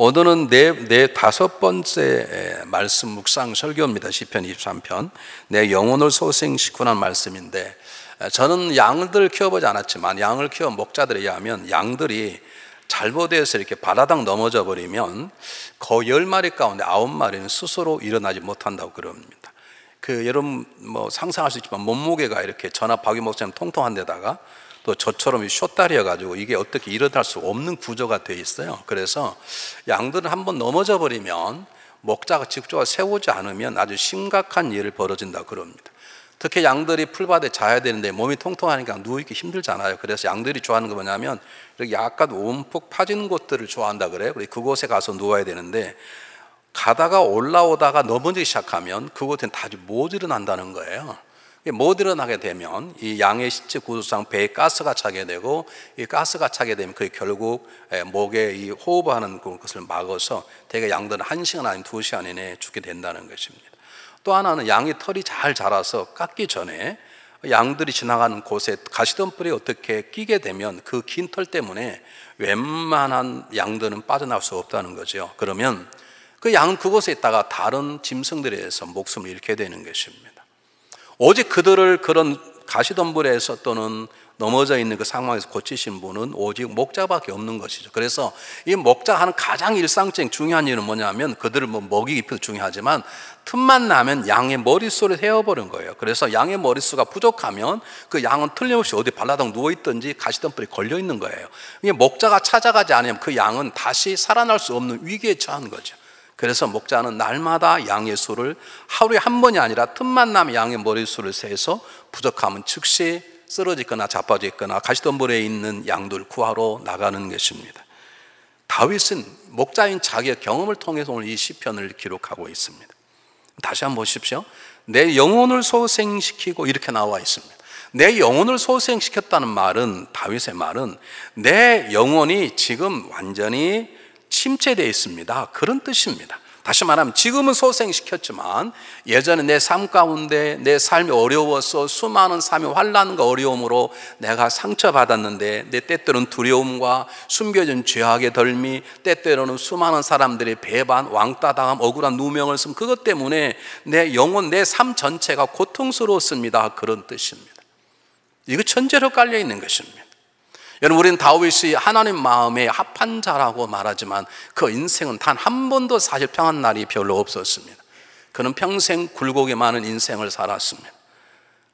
오늘은 내 다섯 번째 말씀 묵상 설교입니다. 시편 23편. 내 영혼을 소생시키라는 말씀인데, 저는 양들 키워보지 않았지만 양을 키워 목자들에 의하면 양들이 잘못해서 이렇게 바다당 넘어져 버리면 거의 10마리 가운데 9마리는 스스로 일어나지 못한다고 그럽니다. 여러분 상상할 수 있지만 몸무게가 이렇게 전압 박유 목사님 통통한 데다가 또 저처럼 숏다리여 가지고 이게 어떻게 일어날 수 없는 구조가 되어 있어요. 그래서 양들은 한번 넘어져 버리면 목자가 직접 세우지 않으면 아주 심각한 일이 벌어진다고 그럽니다. 특히 양들이 풀밭에 자야 되는데 몸이 통통하니까 누워있기 힘들잖아요. 그래서 양들이 좋아하는 거 뭐냐면 이렇게 약간 움푹 파진 곳들을 좋아한다 그래요. 그곳에 가서 누워야 되는데, 가다가 올라오다가 넘어지기 시작하면 그곳엔 다시 못 일어난다는 거예요. 못 일어나게 되면 이 양의 신체 구조상 배에 가스가 차게 되고, 이 가스가 차게 되면 그게 결국 목에 이 호흡하는 것을 막아서 대개 양들은 1시간 아니면 2시간 이내에 죽게 된다는 것입니다. 또 하나는 양이 털이 잘 자라서 깎기 전에 양들이 지나가는 곳에 가시덤불이 어떻게 끼게 되면 그 긴 털 때문에 웬만한 양들은 빠져나올 수 없다는 거죠. 그러면 그 양은 그곳에 있다가 다른 짐승들에 의해서 목숨을 잃게 되는 것입니다. 오직 그들을 그런 가시덤불에서 또는 넘어져 있는 그 상황에서 고치신 분은 오직 목자밖에 없는 것이죠. 그래서 이 목자가 하는 가장 일상적인 중요한 일은 뭐냐면, 그들을 먹이기 중요하지만 틈만 나면 양의 머릿수를 세어버린 거예요. 그래서 양의 머릿수가 부족하면 그 양은 틀림없이 어디 발라당 누워있든지 가시덤불에 걸려있는 거예요. 이게 목자가 찾아가지 않으면 그 양은 다시 살아날 수 없는 위기에 처한 거죠. 그래서 목자는 날마다 양의 수를 하루에 한 번이 아니라 틈만 나면 양의 머릿수를 세서 부족하면 즉시 쓰러지거나 자빠져 있거나 가시덤불에 있는 양들 구하러 나가는 것입니다. 다윗은 목자인 자기의 경험을 통해서 오늘 이 시편을 기록하고 있습니다. 다시 한번 보십시오. 내 영혼을 소생시키고 이렇게 나와 있습니다. 내 영혼을 소생시켰다는 말은, 다윗의 말은 내 영혼이 지금 완전히 침체되어 있습니다, 그런 뜻입니다. 다시 말하면 지금은 소생시켰지만 예전에 내 삶 가운데 내 삶이 어려워서 수많은 삶의 환난과 어려움으로 내가 상처받았는데, 내 때때로는 두려움과 숨겨진 죄악의 덜미, 때때로는 수많은 사람들의 배반, 왕따당함, 억울한 누명을 쓴 그것 때문에 내 영혼, 내 삶 전체가 고통스러웠습니다, 그런 뜻입니다. 이거 천재로 깔려 있는 것입니다. 여러분, 우리는 다윗이 하나님 마음에 합한 자라고 말하지만 그 인생은 단 한 번도 사실 평한 날이 별로 없었습니다. 그는 평생 굴곡이 많은 인생을 살았습니다.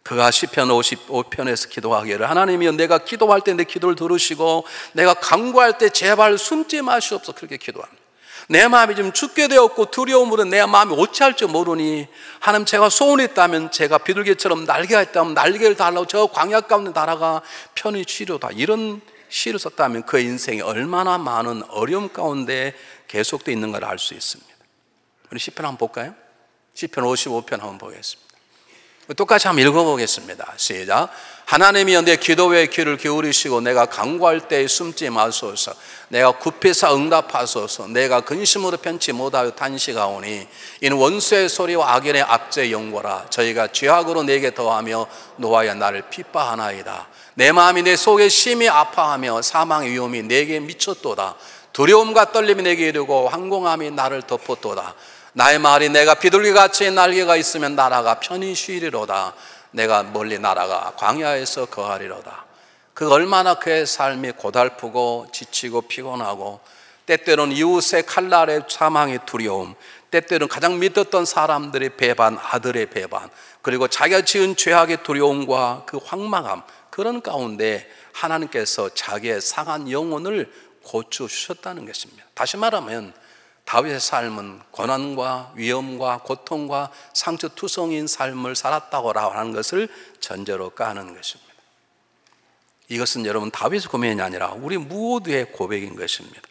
그가 시편 55편에서 기도하기를, 하나님이여 내가 기도할 때 내 기도를 들으시고 내가 간구할 때 제발 숨지 마시옵소서, 그렇게 기도합니다. 내 마음이 지금 죽게 되었고 두려움으로 내 마음이 어찌할 줄 모르니 하나님, 제가 소원이 있다면 제가 비둘기처럼 날개가 있다면 날개를 달라고 저 광야 가운데 날아가 편히 쉬려다, 이런 시를 썼다면 그 인생이 얼마나 많은 어려움 가운데 계속되어 있는 걸 알 수 있습니다. 우리 시편 한번 볼까요? 시편 55편 한번 보겠습니다. 똑같이 한번 읽어보겠습니다. 시작. 하나님이여 내 기도에 귀를 기울이시고 내가 간구할 때 숨지 마소서. 내가 굽히사 응답하소서. 내가 근심으로 편치 못하여 탄식하오니 이는 원수의 소리와 악인의 압제의 영고라. 저희가 죄악으로 내게 더하며 노하여 나를 핍박하나이다. 내 마음이 내 속에 심히 아파하며 사망의 위험이 내게 미쳤도다. 두려움과 떨림이 내게 이르고 황공함이 나를 덮었도다. 나의 말이 내가 비둘기같이 날개가 있으면 날아가 편히 쉬리로다. 내가 멀리 날아가 광야에서 거하리로다. 그 얼마나 그의 삶이 고달프고 지치고 피곤하고, 때때로는 이웃의 칼날의 사망의 두려움, 때때로는 가장 믿었던 사람들의 배반, 아들의 배반, 그리고 자기가 지은 죄악의 두려움과 그 황망함, 그런 가운데 하나님께서 자기의 상한 영혼을 고쳐주셨다는 것입니다. 다시 말하면 다윗의 삶은 고난과 위험과 고통과 상처투성인 삶을 살았다고 하는 것을 전제로 까는 것입니다. 이것은 여러분 다윗의 고백이 아니라 우리 모두의 고백인 것입니다.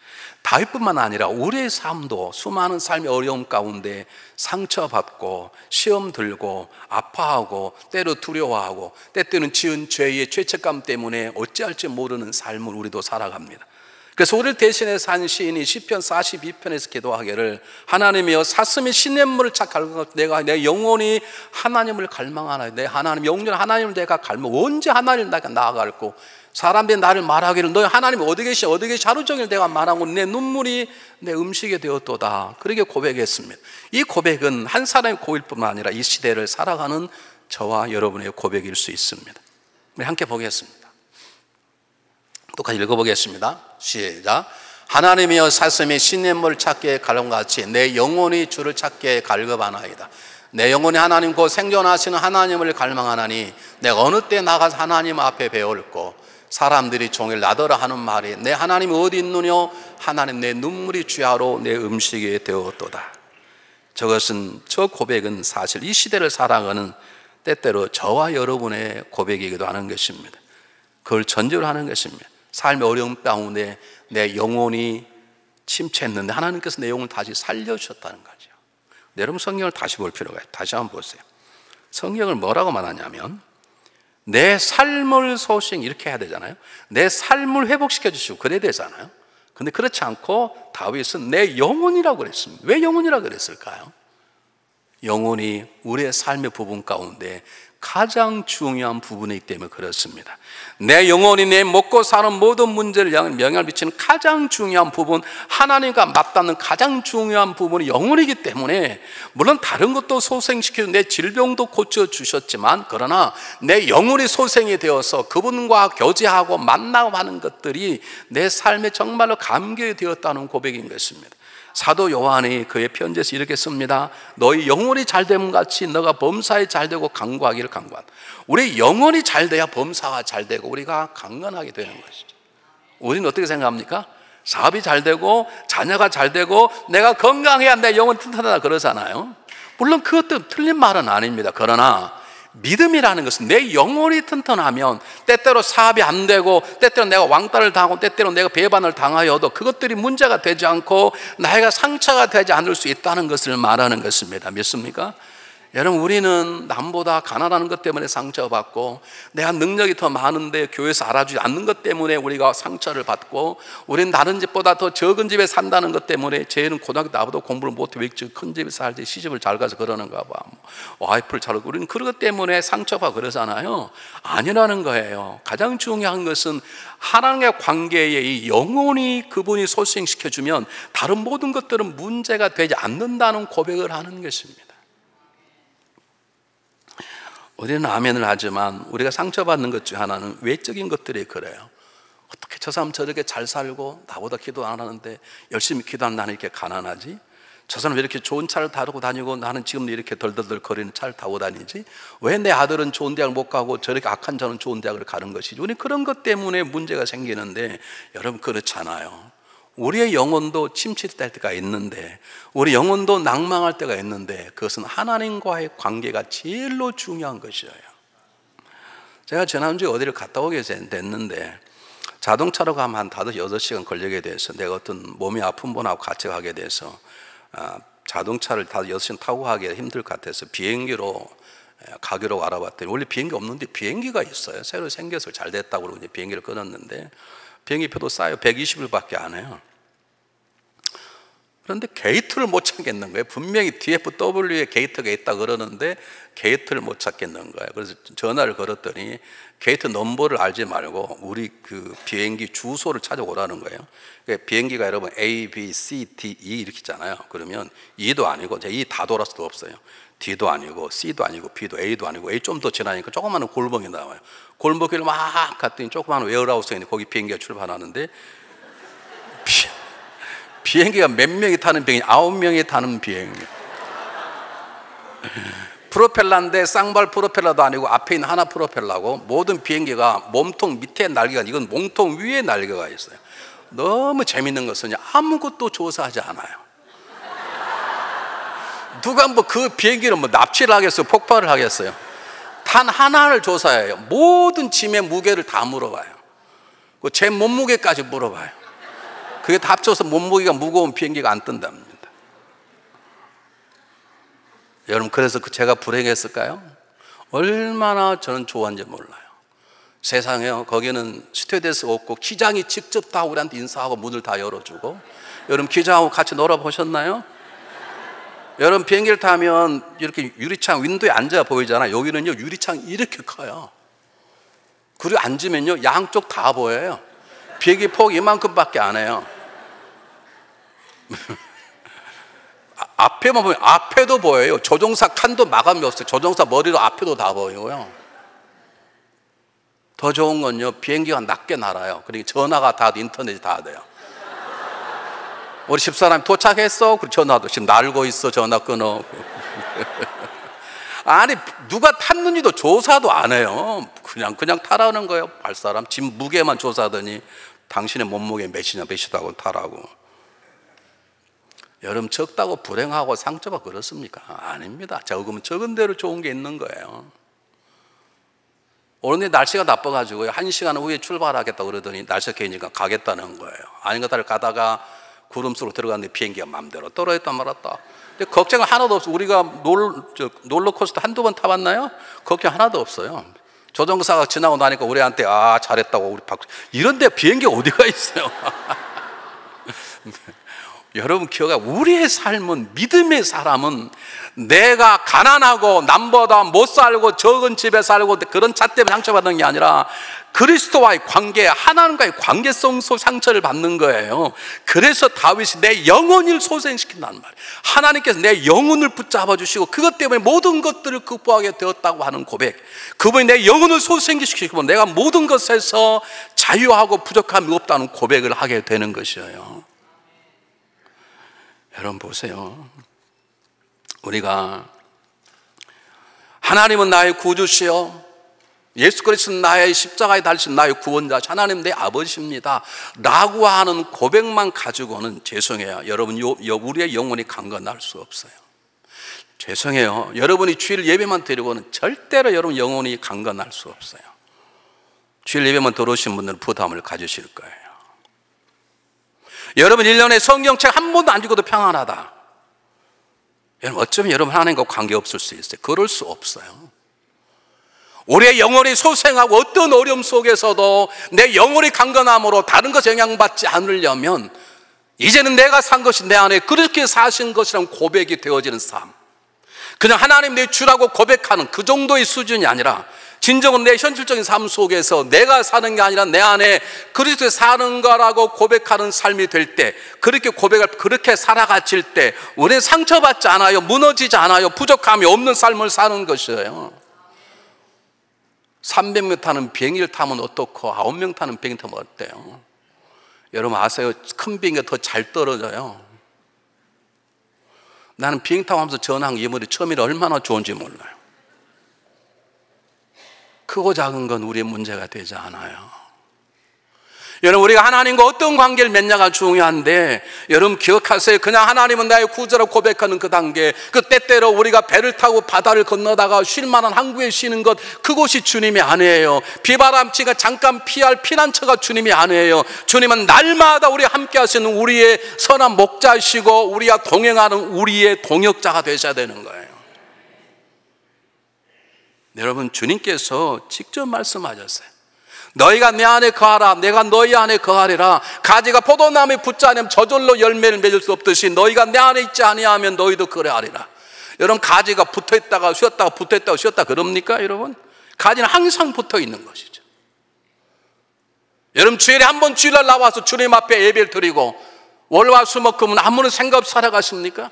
다윗뿐만 아니라 우리의 삶도 수많은 삶의 어려움 가운데 상처받고 시험 들고 아파하고 때로 두려워하고 때때는 지은 죄의 죄책감 때문에 어찌할지 모르는 삶을 우리도 살아갑니다. 그래서 우리를 대신해서 한 시인이 시편 42편에서 기도하기를, 하나님이여 사슴이 시냇물을 착 갈고 내가 내 영혼이 하나님을 갈망하나, 내 하나님 영혼 하나님을 내가 갈망, 언제 하나님을 내가 나아갈고 사람들이 나를 말하기를 너 하나님 어디 계시 어디 계시 하루 종일 내가 말하고 내 눈물이 내 음식이 되었도다. 그렇게 고백했습니다. 이 고백은 한 사람의 고백뿐만 아니라 이 시대를 살아가는 저와 여러분의 고백일 수 있습니다. 우리 함께 보겠습니다. 똑같이 읽어보겠습니다. 시작. 하나님이여 사슴이 시냇물을 찾기에 갈음같이 내 영혼이 주를 찾기에 갈급하나이다. 내 영혼이 하나님 곧 생존하시는 하나님을 갈망하나니 내가 어느 때 나가서 하나님 앞에 배울고 사람들이 종일 나더러 하는 말이 내 하나님이 어디 있느냐 하나님 내 눈물이 주야로 내 음식이 되었도다. 저 고백은 사실 이 시대를 살아가는 때때로 저와 여러분의 고백이기도 하는 것입니다. 그걸 전제로 하는 것입니다. 삶의 어려움 가운데 내 영혼이 침체했는데 하나님께서 내 영혼을 다시 살려주셨다는 거죠. 여러분 성경을 다시 볼 필요가 있어요. 다시 한번 보세요. 성경을 뭐라고 말하냐면 내 삶을 소싱 이렇게 해야 되잖아요. 내 삶을 회복시켜 주시고 그래야 되잖아요. 근데 그렇지 않고 다윗은 내 영혼이라고 그랬습니다. 왜 영혼이라고 그랬을까요? 영혼이 우리의 삶의 부분 가운데 가장 중요한 부분이기 때문에 그렇습니다. 내 영혼이 내 먹고 사는 모든 문제를 향해 영향을 미치는 가장 중요한 부분, 하나님과 맞닿는 가장 중요한 부분이 영혼이기 때문에 물론 다른 것도 소생시키고 내 질병도 고쳐주셨지만 그러나 내 영혼이 소생이 되어서 그분과 교제하고 만나고 하는 것들이 내 삶에 정말로 감격이 되었다는 고백인 것입니다. 사도 요한이 그의 편지에서 이렇게 씁니다. 너희 영혼이 잘됨 같이 너가 범사에 잘되고 강구하기를 강구한다. 우리 영혼이 잘돼야 범사가 잘되고 우리가 강건하게 되는 것이죠. 우리는 어떻게 생각합니까? 사업이 잘되고 자녀가 잘되고 내가 건강해야 내 영혼이 튼튼하다 그러잖아요. 물론 그것도 틀린 말은 아닙니다. 그러나 믿음이라는 것은 내 영혼이 튼튼하면 때때로 사업이 안 되고 때때로 내가 왕따를 당하고 때때로 내가 배반을 당하여도 그것들이 문제가 되지 않고 나이가 상처가 되지 않을 수 있다는 것을 말하는 것입니다. 믿습니까? 여러분 우리는 남보다 가난한 것 때문에 상처받고 내가 능력이 더 많은데 교회에서 알아주지 않는 것 때문에 우리가 상처를 받고 우리는 다른 집보다 더 적은 집에 산다는 것 때문에 쟤는 고등학교 나보다 공부를 못해 왜 큰 집에 살지 시집을 잘 가서 그러는가 봐 와이프를 잘 우리는 그런 것 때문에 상처받고 그러잖아요. 아니라는 거예요. 가장 중요한 것은 하나님의 관계에 이 영혼이 그분이 소생시켜주면 다른 모든 것들은 문제가 되지 않는다는 고백을 하는 것입니다. 우리는 아멘을 하지만 우리가 상처받는 것 중 하나는 외적인 것들이 그래요. 어떻게 저 사람 저렇게 잘 살고 나보다 기도 안 하는데 열심히 기도하는 나는 이렇게 가난하지? 저 사람 왜 이렇게 좋은 차를 타고 다니고 나는 지금 이렇게 덜덜덜 거리는 차를 타고 다니지? 왜 내 아들은 좋은 대학을 못 가고 저렇게 악한 저는 좋은 대학을 가는 것이지? 우리 그런 것 때문에 문제가 생기는데 여러분 그렇잖아요. 우리의 영혼도 침체될 때가 있는데 우리 영혼도 낭망할 때가 있는데 그것은 하나님과의 관계가 제일로 중요한 것이에요. 제가 지난주에 어디를 갔다 오게 됐는데 자동차로 가면 한 5-6시간 걸리게 돼서 내가 어떤 몸이 아픈 분하고 같이 가게 돼서 자동차를 5-6시간 타고 가기 힘들 것 같아서 비행기로 가기로 알아봤더니 원래 비행기 없는데 비행기가 있어요. 새로 생겨서 잘 됐다고 그러고 이제 비행기를 끊었는데 비행기표도 싸요. 120불밖에 안 해요. 그런데 게이트를 못 찾겠는 거예요. 분명히 DFW에 게이트가 있다 그러는데 게이트를 못 찾겠는 거예요. 그래서 전화를 걸었더니 게이트 넘버를 알지 말고 우리 그 비행기 주소를 찾아오라는 거예요. 그러니까 비행기가 여러분 A, B, C, D, E 이렇게 있잖아요. 그러면 E도 아니고 E 다 돌아서도 없어요. D도 아니고 C도 아니고 B도 A도 아니고 A 좀 더 지나니까 조그마한 골목이 나와요. 골목길을 막 갔더니 조그마한 웨어하우스가 있는데 거기 비행기가 출발하는데 비행기가 몇 명이 타는 비행기? 9명이 타는 비행기. 프로펠러인데 쌍발 프로펠러도 아니고 앞에 있는 하나 프로펠러고 모든 비행기가 몸통 밑에 날개가 이건 몸통 위에 날개가 있어요. 너무 재밌는 것은 아무것도 조사하지 않아요. 누가 뭐 그 비행기를 뭐 납치를 하겠어요? 폭발을 하겠어요? 단 하나를 조사해요. 모든 짐의 무게를 다 물어봐요. 제 몸무게까지 물어봐요. 그게 다 합쳐서 몸무게가 무거운 비행기가 안 뜬답니다. 여러분 그래서 제가 불행했을까요? 얼마나 저는 좋아한지 몰라요. 세상에요 거기는 스튜어디스 없고 기장이 직접 다 우리한테 인사하고 문을 다 열어주고 여러분 기장하고 같이 놀아보셨나요? 여러분 비행기를 타면 이렇게 유리창 윈도에 앉아 보이잖아요. 여기는요 유리창이 이렇게 커요. 그리고 앉으면요 양쪽 다 보여요. 비행기 폭 이만큼밖에 안 해요. 앞에만 보면 앞에도 보여요. 조종사 칸도 마감이 없어요. 조종사 머리도 앞에도 다 보이고요. 더 좋은 건요, 비행기가 낮게 날아요. 그러니까 전화가 다 인터넷이 다 돼요. 우리 집사람이 도착했어? 그 전화도 지금 날고 있어. 전화 끊어. 아니 누가 탔는지도 조사도 안 해요. 그냥 타라는 거예요. 발사람 짐 무게만 조사하더니 당신의 몸무게 몇이다고 타라고. 여러분 적다고 불행하고 상처받고 그렇습니까? 아닙니다. 적으면 적은 대로 좋은 게 있는 거예요. 오늘 날씨가 나빠가지고요 1시간 후에 출발하겠다고 그러더니 날씨가 개니까 가겠다는 거예요. 아닌 것을 가다가 구름 속으로 들어갔는데 비행기가 마음대로 떨어졌다 말았다. 근데 걱정은 하나도 없어. 우리가 롤러코스터 한두 번 타봤나요? 걱정 하나도 없어요. 조종사가 지나고 나니까 우리한테 잘했다고 우리 박수. 이런데 비행기 어디가 있어요? 여러분 기억하, 우리의 삶은, 믿음의 사람은 내가 가난하고 남보다 못 살고 적은 집에 살고 그런 차 때문에 상처받는 게 아니라 그리스도와의 관계, 하나님과의 관계성 속 상처를 받는 거예요. 그래서 다윗이 내 영혼을 소생시킨다는 말이에요. 하나님께서 내 영혼을 붙잡아 주시고 그것 때문에 모든 것들을 극복하게 되었다고 하는 고백. 그분이 내 영혼을 소생시키고 내가 모든 것에서 자유하고 부족함이 없다는 고백을 하게 되는 것이에요. 여러분 보세요. 우리가 하나님은 나의 구주시요 예수 그리스도는 나의 십자가에 달리신 나의 구원자, 하나님 내 아버지입니다 라고 하는 고백만 가지고는 죄송해요. 여러분 우리의 영혼이 강건할 수 없어요. 죄송해요. 여러분이 주일 예배만 드리고는 절대로 여러분 영혼이 강건할 수 없어요. 주일 예배만 들어오신 분들은 부담을 가지실 거예요. 여러분 1년에 성경책 한 번도 안 읽어도 평안하다. 여러분 어쩌면 여러분 하나님과 관계없을 수 있어요. 그럴 수 없어요. 우리의 영혼이 소생하고 어떤 어려움 속에서도 내 영혼이 강건함으로 다른 것에 영향받지 않으려면 이제는 내가 산 것이 내 안에 그렇게 사신 것이라는 고백이 되어지는 삶, 그냥 하나님 내 주라고 고백하는 그 정도의 수준이 아니라 진정은 내 현실적인 삶 속에서 내가 사는 게 아니라 내 안에 그리스도에 사는 거라고 고백하는 삶이 될 때, 그렇게 고백을 그렇게 살아가칠 때 우리는 상처받지 않아요. 무너지지 않아요. 부족함이 없는 삶을 사는 것이에요. 300명 타는 비행기를 타면 어떻고 9명 타는 비행기 타면 어때요? 여러분 아세요? 큰 비행기가 더 잘 떨어져요. 나는 비행기 타고 하면서 전화한 예물이 처음이라 얼마나 좋은지 몰라요. 크고 작은 건 우리의 문제가 되지 않아요. 여러분 우리가 하나님과 어떤 관계를 맺냐가 중요한데, 여러분 기억하세요. 그냥 하나님은 나의 구주라고 고백하는 그 단계, 그 때때로 우리가 배를 타고 바다를 건너다가 쉴 만한 항구에 쉬는 것, 그곳이 주님이 아니에요. 비바람치가 잠깐 피할 피난처가 주님이 아니에요. 주님은 날마다 우리와 함께 하시는 우리의 선한 목자이시고 우리와 동행하는 우리의 동역자가 되셔야 되는 거예요. 여러분 주님께서 직접 말씀하셨어요. 너희가 내 안에 거하라, 내가 너희 안에 거하리라. 가지가 포도나무에 붙지 않으면 저절로 열매를 맺을 수 없듯이 너희가 내 안에 있지 아니하면 너희도 그래하리라. 여러분 가지가 붙어있다가 쉬었다가 붙어있다가 쉬었다 그럽니까? 여러분 가지는 항상 붙어있는 것이죠. 여러분 주일에 한 번 주일날 나와서 주님 앞에 예배를 드리고 월화수목금은 아무런 생각 없이 살아가십니까?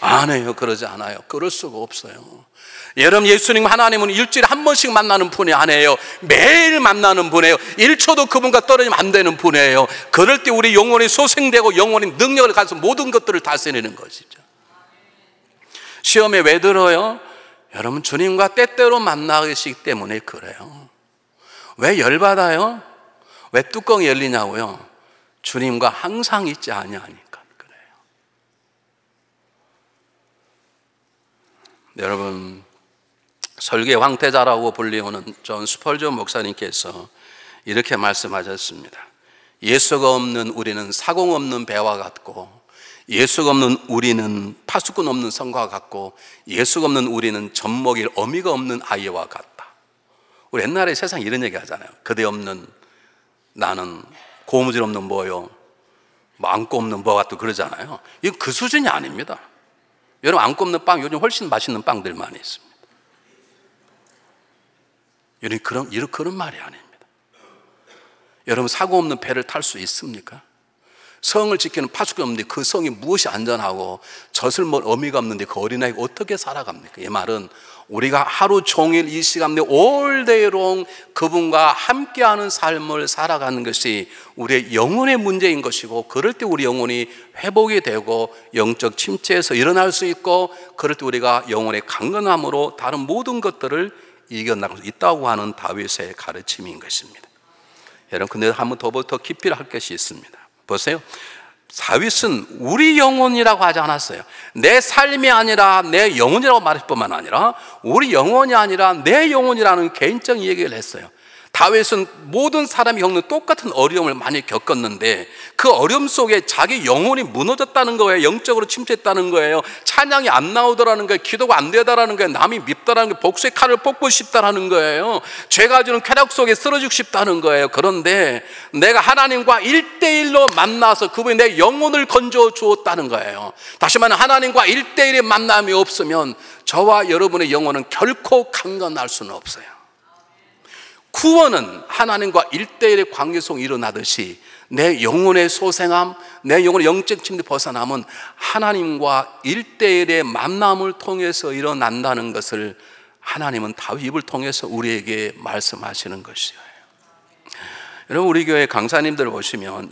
안 해요. 그러지 않아요. 그럴 수가 없어요. 여러분 예수님 하나님은 일주일에 한 번씩 만나는 분이 아니에요. 매일 만나는 분이에요. 1초도 그분과 떨어지면 안 되는 분이에요. 그럴 때 우리 영혼이 소생되고 영혼이 능력을 가져서 모든 것들을 다스리는 것이죠. 시험에 왜 들어요? 여러분 주님과 때때로 만나시기 때문에 그래요. 왜 열받아요? 왜 뚜껑이 열리냐고요? 주님과 항상 있지 아니하니까. 여러분 설계 황태자라고 불리우는 존 스펄전 목사님께서 이렇게 말씀하셨습니다. 예수가 없는 우리는 사공 없는 배와 같고, 예수가 없는 우리는 파수꾼 없는 성과 같고, 예수가 없는 우리는 젖먹일 어미가 없는 아이와 같다. 우리 옛날에 세상 이런 얘기 하잖아요. 그대 없는 나는 고무줄 없는 뭐요, 뭐 안고 없는 뭐 같고 그러잖아요. 이건 그 수준이 아닙니다. 여러분 안고 없는 빵 요즘 훨씬 맛있는 빵들 많이 있습니다. 그런 말이 아닙니다. 여러분, 사고 없는 배를 탈 수 있습니까? 성을 지키는 파수꾼이 없는데 그 성이 무엇이 안전하고 젖을 먹을 어미가 없는데 그 어린아이가 어떻게 살아갑니까? 이 말은 우리가 하루 종일 이 시간 내 all day long 그분과 함께하는 삶을 살아가는 것이 우리의 영혼의 문제인 것이고, 그럴 때 우리 영혼이 회복이 되고 영적 침체에서 일어날 수 있고, 그럴 때 우리가 영혼의 강건함으로 다른 모든 것들을 이겨나갈 수 있다고 하는 다윗의 가르침인 것입니다. 여러분, 근데 한번 더 깊이 할 것이 있습니다. 보세요. 다윗은 우리 영혼이라고 하지 않았어요. 내 삶이 아니라 내 영혼이라고 말할 뿐만 아니라 우리 영혼이 아니라 내 영혼이라는 개인적인 얘기를 했어요. 다윗은 모든 사람이 겪는 똑같은 어려움을 많이 겪었는데 그 어려움 속에 자기 영혼이 무너졌다는 거예요. 영적으로 침체했다는 거예요. 찬양이 안 나오더라는 거예요. 기도가 안 되다라는 거예요. 남이 밉다라는 거예요. 복수의 칼을 뽑고 싶다라는 거예요. 죄가 주는 쾌락 속에 쓰러지고 싶다는 거예요. 그런데 내가 하나님과 1대1로 만나서 그분이 내 영혼을 건져 주었다는 거예요. 다시 말하면 하나님과 1대1의 만남이 없으면 저와 여러분의 영혼은 결코 강건할 수는 없어요. 구원은 하나님과 1대1의 관계 속에 일어나듯이 내 영혼의 소생함, 내 영혼의 영적 침대 벗어남은 하나님과 1대1의 만남을 통해서 일어난다는 것을 하나님은 다윗 입을 통해서 우리에게 말씀하시는 것이에요. 여러분, 우리 교회 강사님들 보시면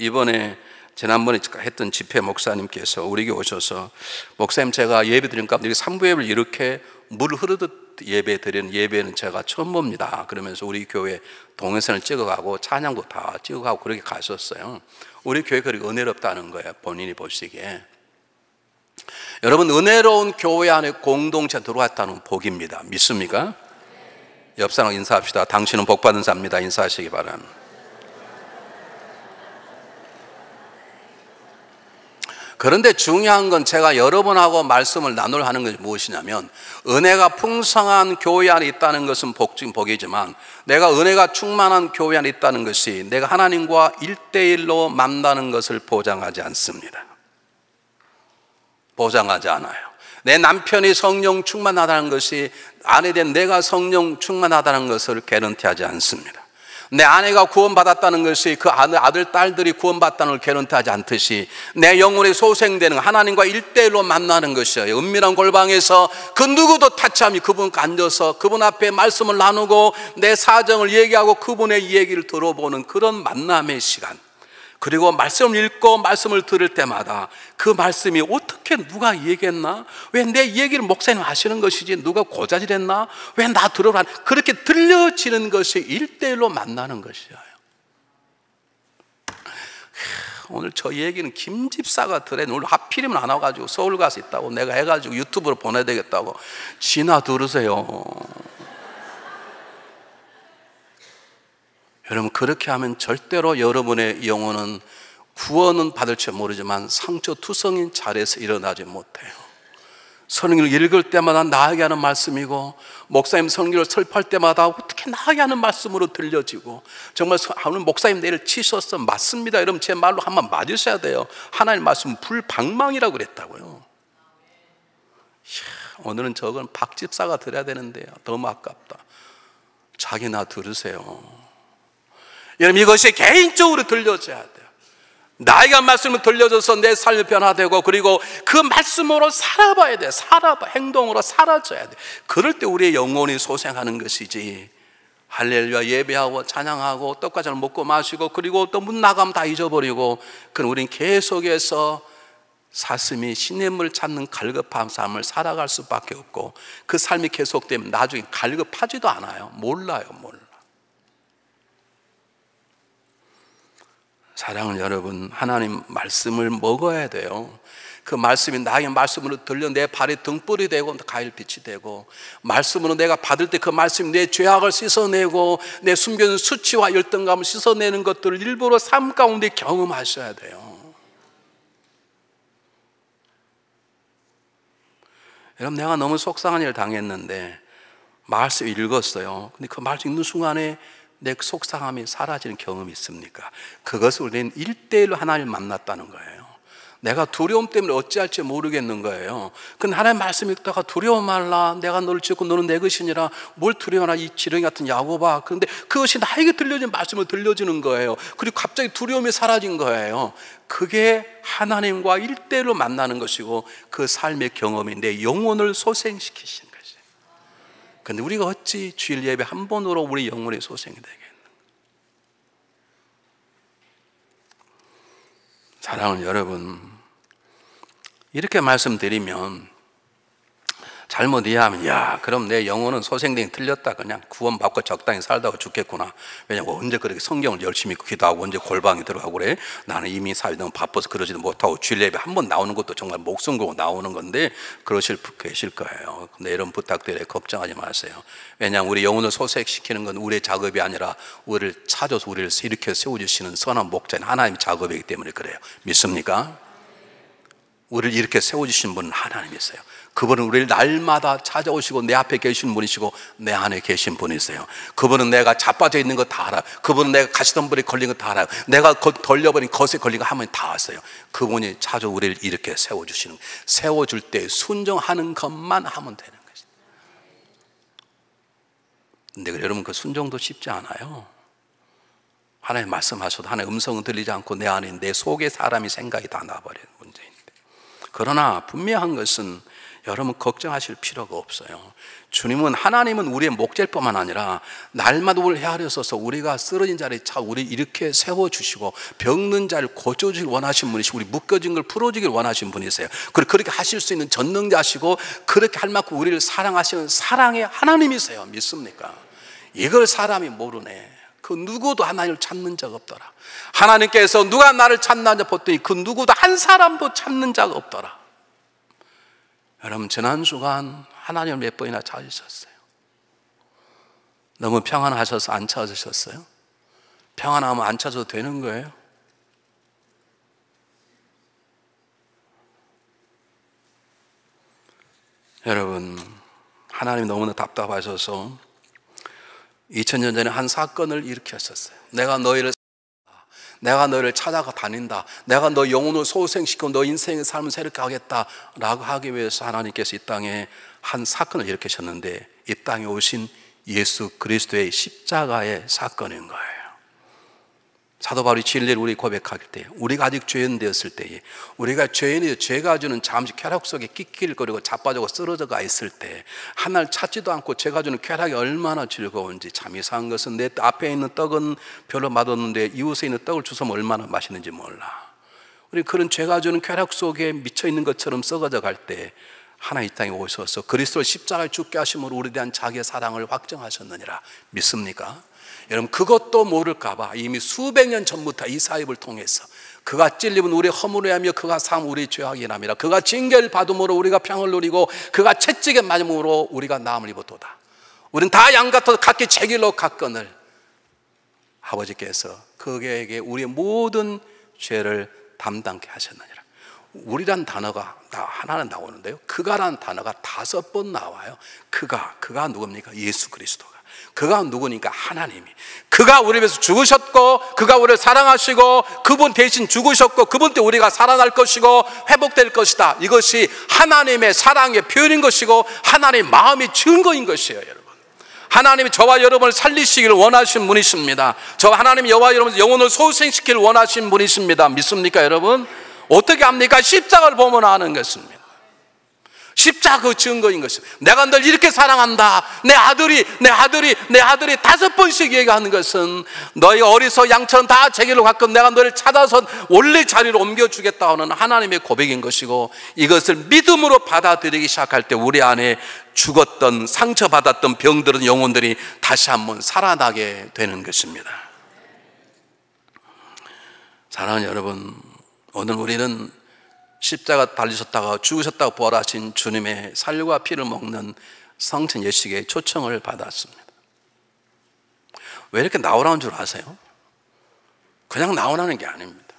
지난번에 했던 집회 목사님께서 우리 교회 오셔서, 목사님 제가 예배 드린 가운데 3부 예배를 이렇게 물 흐르듯 예배 드리는 예배는 제가 처음 봅니다. 그러면서 우리 교회 동영상을 찍어가고 찬양도 다 찍어가고 그렇게 가셨어요. 우리 교회 그렇게 은혜롭다는 거예요, 본인이 보시기에. 여러분, 은혜로운 교회 안에 공동체 들어왔다는 복입니다. 믿습니까? 옆 사람 인사합시다. 당신은 복받은 자입니다. 인사하시기 바랍니다. 그런데 중요한 건 제가 여러분하고 말씀을 나누려 하는 것이 무엇이냐면, 은혜가 풍성한 교회 안에 있다는 것은 복이지만 내가 은혜가 충만한 교회 안에 있다는 것이 내가 하나님과 1대1로 만나는 것을 보장하지 않습니다. 보장하지 않아요. 내 남편이 성령 충만하다는 것이 아내 된 내가 성령 충만하다는 것을 개런티하지 않습니다. 내 아내가 구원받았다는 것이 그 아들, 딸들이 구원받았다는 걸 개런티하지 않듯이 내 영혼이 소생되는 하나님과 1대1로 만나는 것이에요. 은밀한 골방에서 그 누구도 타치함이 그분과 앉아서 그분 앞에 말씀을 나누고 내 사정을 얘기하고 그분의 얘기를 들어보는 그런 만남의 시간, 그리고 말씀을 읽고 말씀을 들을 때마다 그 말씀이 어떻게 누가 얘기했나? 왜 내 얘기를 목사님 하시는 것이지 누가 고자질했나? 왜 나 들어라? 그렇게 들려지는 것이 1대1로 만나는 것이에요. 오늘 저 얘기는 김 집사가 들에 오늘 하필이면 안 와가지고 서울 가서 있다고 내가 해가지고 유튜브로 보내야 되겠다고 지나 들으세요. 여러분, 그렇게 하면 절대로 여러분의 영혼은 구원은 받을지 모르지만 상처투성인 자리에서 일어나지 못해요. 성경을 읽을 때마다 나에게 하는 말씀이고, 목사님 성경을 설파할 때마다 어떻게 나에게 하는 말씀으로 들려지고, 정말 오늘 목사님 내일 치셨어. 맞습니다. 여러분, 제 말로 한번 맞으셔야 돼요. 하나님 말씀은 불방망이라고 그랬다고요. 오늘은 저건 박 집사가 들어야 되는데요. 너무 아깝다. 자기나 들으세요. 여러분, 이것이 개인적으로 들려져야 돼요. 나에게 한 말씀을 들려줘서 내 삶이 변화되고, 그리고 그 말씀으로 살아봐야 돼요. 행동으로 사라져야 돼요. 그럴 때 우리의 영혼이 소생하는 것이지, 할렐루야 예배하고 찬양하고 떡과자를 먹고 마시고 그리고 또 문 나가면 다 잊어버리고, 그럼 우리는 계속해서 사슴이 시냇물 찾는 갈급한 삶을 살아갈 수밖에 없고, 그 삶이 계속되면 나중에 갈급하지도 않아요. 몰라요. 사랑하는 여러분, 하나님 말씀을 먹어야 돼요. 그 말씀이 나의 말씀으로 들려 내 발에 등불이 되고 가일빛이 되고, 말씀으로 내가 받을 때 그 말씀이 내 죄악을 씻어내고 내 숨겨진 수치와 열등감을 씻어내는 것들을 일부러 삶 가운데 경험하셔야 돼요. 여러분, 내가 너무 속상한 일을 당했는데 말씀 읽었어요. 근데 그 말씀 읽는 순간에 내 속상함이 사라지는 경험이 있습니까? 그것을 우리는 1대1로 하나님을 만났다는 거예요. 내가 두려움 때문에 어찌할지 모르겠는 거예요. 근데 하나님 말씀 읽다가 두려워 말라, 내가 너를 지었고 너는 내 것이니라. 뭘 두려워하나 이 지렁이 같은 야곱아. 그런데 그것이 나에게 들려진 말씀을 들려주는 거예요. 그리고 갑자기 두려움이 사라진 거예요. 그게 하나님과 일대일로 만나는 것이고 그 삶의 경험이 내 영혼을 소생시키시는 것이에요. 그런데 우리가 어찌 주일 예배 한 번으로 우리 영혼이 소생이 되겠는가? 사랑하는 여러분, 이렇게 말씀드리면 잘못 이해하면 야 그럼 내 영혼은 소생되기 틀렸다, 그냥 구원받고 적당히 살다가 죽겠구나. 왜냐면 언제 그렇게 성경을 열심히 기도하고 언제 골방에 들어가고 그래. 나는 이미 사회 너무 바빠서 그러지도 못하고 주일 예배 한 번 나오는 것도 정말 목숨 걸고 나오는 건데 그러실 계실 거예요. 근데 이런 부탁드려요. 걱정하지 마세요. 왜냐하면 우리 영혼을 소생시키는 건 우리의 작업이 아니라 우리를 찾아서 우리를 일으켜 세워주시는 선한 목자인 하나님의 작업이기 때문에 그래요. 믿습니까? 우리를 이렇게 세워주신 분은 하나님이세요. 그분은 우리를 날마다 찾아오시고 내 앞에 계신 분이시고 내 안에 계신 분이세요. 그분은 내가 자빠져 있는 거 다 알아요. 그분은 내가 가시덤불에 걸린 거 다 알아요. 내가 걸려버린 것에 걸린 거 하면 다 아세요. 그분이 찾아 우리를 이렇게 세워주시는, 세워줄 때 순종하는 것만 하면 되는 것이죠. 근데 여러분 그 순종도 쉽지 않아요. 하나님 말씀하셔도 하나님 음성은 들리지 않고 내 안에 내 속에 사람이 생각이 다 나버리는 문제인데, 그러나 분명한 것은 여러분 걱정하실 필요가 없어요. 주님은, 하나님은 우리의 목자일 뿐만 아니라 날마다 우리를 헤아려서서 우리가 쓰러진 자리에 우리 이렇게 세워주시고 병든 자를 고쳐주길 원하신 분이시고 우리 묶어진 걸 풀어주길 원하신 분이세요. 그리고 그렇게 하실 수 있는 전능자시고 그렇게 할 만큼 우리를 사랑하시는 사랑의 하나님이세요. 믿습니까? 이걸 사람이 모르네. 그 누구도 하나님을 찾는 자가 없더라. 하나님께서 누가 나를 찾나 보더니 그 누구도 한 사람도 찾는 자가 없더라. 여러분 지난 주간 하나님을 몇 번이나 찾으셨어요? 너무 평안하셔서 안 찾으셨어요? 평안하면 안 찾아도 되는 거예요? 여러분 하나님이 너무나 답답하셔서 2000년 전에 한 사건을 일으켰었어요. 내가 너희를 찾아가 다닌다. 내가 너 영혼을 소생시키고 너 인생의 삶을 새롭게 하겠다 라고 하기 위해서 하나님께서 이 땅에 한 사건을 일으키셨는데, 이 땅에 오신 예수 그리스도의 십자가의 사건인 거예요. 사도 바울이 진리를 우리 고백할 때, 우리가 아직 죄인 되었을 때에, 우리가 죄인이 죄가 주는 잠시 쾌락 속에 끽낄거리고 자빠지고 쓰러져가 있을 때 하나를 찾지도 않고 죄가 주는 쾌락이 얼마나 즐거운지, 참 이상한 것은 내 앞에 있는 떡은 별로 맛없는데 이웃에 있는 떡을 주서면 얼마나 맛있는지 몰라. 우리 그런 죄가 주는 쾌락 속에 미쳐있는 것처럼 썩어져 갈 때 하나님 이 땅에 오셔서 그리스도를 십자가에 죽게 하심으로 우리에 대한 자기의 사랑을 확정하셨느니라. 믿습니까? 여러분 그것도 모를까봐 이미 수백 년 전부터 이사입을 통해서 그가 찔림은 우리의 허물에 하며 그가 상 우리의 죄악이 남이라, 그가 징계를 받음으로 우리가 평을 누리고 그가 채찍에 맞음으로 우리가 나음을 입었도다. 우린 다 양 같아서 각기 제 길로 갔거늘 아버지께서 그에게 우리의 모든 죄를 담당케 하셨느니라. 우리란 단어가 하나는 나오는데요, 그가라는 단어가 5번 나와요. 그가 누굽니까? 예수 그리스도가. 그가 누구니까? 하나님이. 그가 우리를 위해서 죽으셨고 그가 우리를 사랑하시고 그분 대신 죽으셨고 그분 때 우리가 살아날 것이고 회복될 것이다. 이것이 하나님의 사랑의 표현인 것이고 하나님의 마음이 증거인 것이에요. 여러분, 하나님이 저와 여러분을 살리시기를 원하신 분이십니다. 저와 하나님이 여호와 여러분의 영혼을 소생시키기를 원하신 분이십니다. 믿습니까 여러분? 어떻게 합니까? 십자가를 보면 아는 것입니다. 십자가 그 증거인 것입니다. 내가 널 이렇게 사랑한다. 내 아들이 5번씩 얘기하는 것은 너희 어리석 양처럼 다 제 길로 갔건 내가 너를 찾아서 원래 자리로 옮겨주겠다 하는 하나님의 고백인 것이고, 이것을 믿음으로 받아들이기 시작할 때 우리 안에 죽었던, 상처받았던 병들은 영혼들이 다시 한번 살아나게 되는 것입니다. 사랑하는 여러분, 오늘 우리는 십자가 달리셨다가 죽으셨다고 부활하신 주님의 살과 피를 먹는 성찬 예식에 초청을 받았습니다. 왜 이렇게 나오라는 줄 아세요? 그냥 나오라는 게 아닙니다.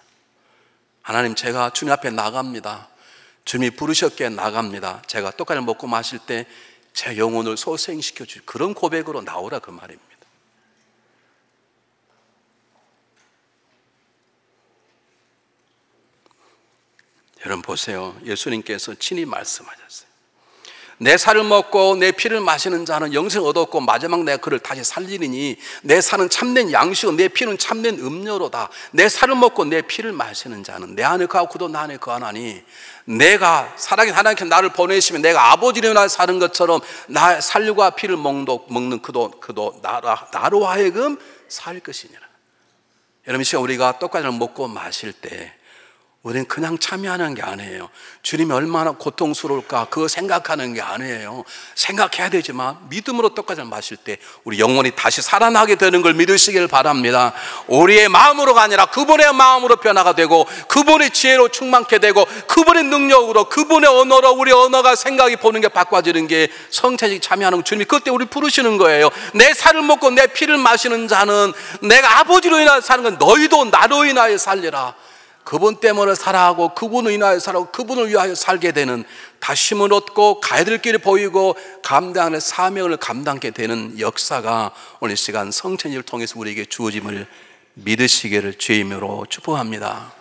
하나님, 제가 주님 앞에 나갑니다. 주님이 부르셨기에 나갑니다. 제가 떡갈비 먹고 마실 때 제 영혼을 소생시켜 주실 그런 고백으로 나오라, 그 말입니다. 여러분 보세요. 예수님께서 친히 말씀하셨어요. 내 살을 먹고 내 피를 마시는 자는 영생을 얻었고 마지막 내가 그를 다시 살리리니 내 살은 참된 양식이고 내 피는 참된 음료로다. 내 살을 먹고 내 피를 마시는 자는 내 안에 거하고 그도 나 안에 거하나니 내가 살아계신 하나님께서 나를 보내시면 내가 아버지를 위하여 사는 것처럼 나의 살과 피를 먹는 그도 나로 하여금 살 것이니라. 여러분, 이 시간 우리가 떡과자를 먹고 마실 때 우리는 그냥 참여하는 게 아니에요. 주님이 얼마나 고통스러울까 그거 생각하는 게 아니에요. 생각해야 되지만 믿음으로 떡과자를 마실 때 우리 영혼이 다시 살아나게 되는 걸 믿으시길 바랍니다. 우리의 마음으로가 아니라 그분의 마음으로 변화가 되고 그분의 지혜로 충만케 되고 그분의 능력으로 그분의 언어로 우리 언어가 생각이 보는 게 바꿔지는 게 성찬식 참여하는 주님이 그때 우리 부르시는 거예요. 내 살을 먹고 내 피를 마시는 자는 내가 아버지로 인하여 사는 건 너희도 나로 인하여 살리라. 그분 때문에 살아가고 그분을 인하여 살아가고 그분을 위하여 살게 되는 다심을 얻고 가야 될 길을 보이고 감당하는 사명을 감당하게 되는 역사가 오늘 이 시간 성찬식을 통해서 우리에게 주어짐을 믿으시기를 주의 이름으로 축복합니다.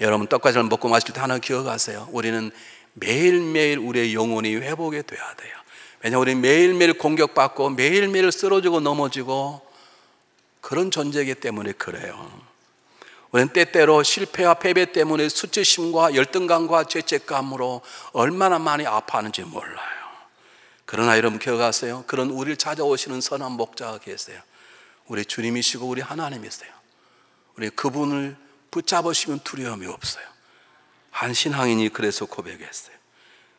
여러분, 떡과자를 먹고 마실 때 하나 기억하세요. 우리는 매일매일 우리의 영혼이 회복이 돼야 돼요. 왜냐하면 우리는 매일매일 공격받고 매일매일 쓰러지고 넘어지고 그런 존재이기 때문에 그래요. 우리는 때때로 실패와 패배 때문에 수치심과 열등감과 죄책감으로 얼마나 많이 아파하는지 몰라요. 그러나 여러분 기억하세요. 그런 우리를 찾아오시는 선한 목자가 계세요. 우리 주님이시고 우리 하나님이세요. 우리 그분을 붙잡으시면 두려움이 없어요. 한 신앙인이 그래서 고백했어요.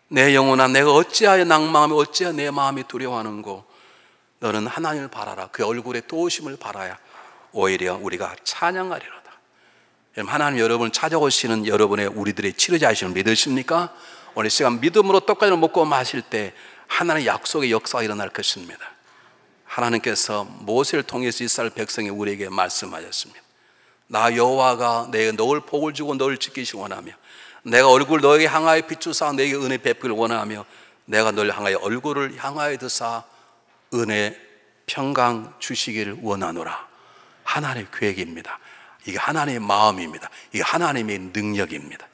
내 영혼아, 내가 어찌하여 낭망하며 어찌하여 내 마음이 두려워하는고 너는 하나님을 바라라. 그 얼굴에 도우심을 바라야 오히려 우리가 찬양하리로다. 하나님 여러분을 찾아오시는 여러분의 우리들의 치료자이심을 믿으십니까? 오늘 시간 믿음으로 떡과자를 먹고 마실 때 하나님의 약속의 역사가 일어날 것입니다. 하나님께서 모세를 통해서 이스라엘 백성이 우리에게 말씀하셨습니다. 나 여호와가 내가 너를 복을 주고 너를 지키시기 원하며 내가 얼굴 너에게 향하여 비추사 너에게 은혜 베풀기를 원하며 내가 너를 향하여 얼굴을 향하여 드사 은혜 평강 주시기를 원하노라. 하나님의 계획입니다. 이게 하나님의 마음입니다. 이게 하나님의 능력입니다.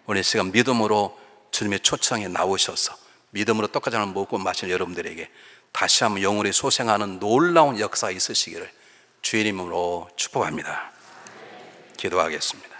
오늘 시간 믿음으로 주님의 초청에 나오셔서 믿음으로 떡과자를 먹고 마시는 여러분들에게 다시 한번 영혼이 소생하는 놀라운 역사가 있으시기를 주의 이름으로 축복합니다. 기도하겠습니다.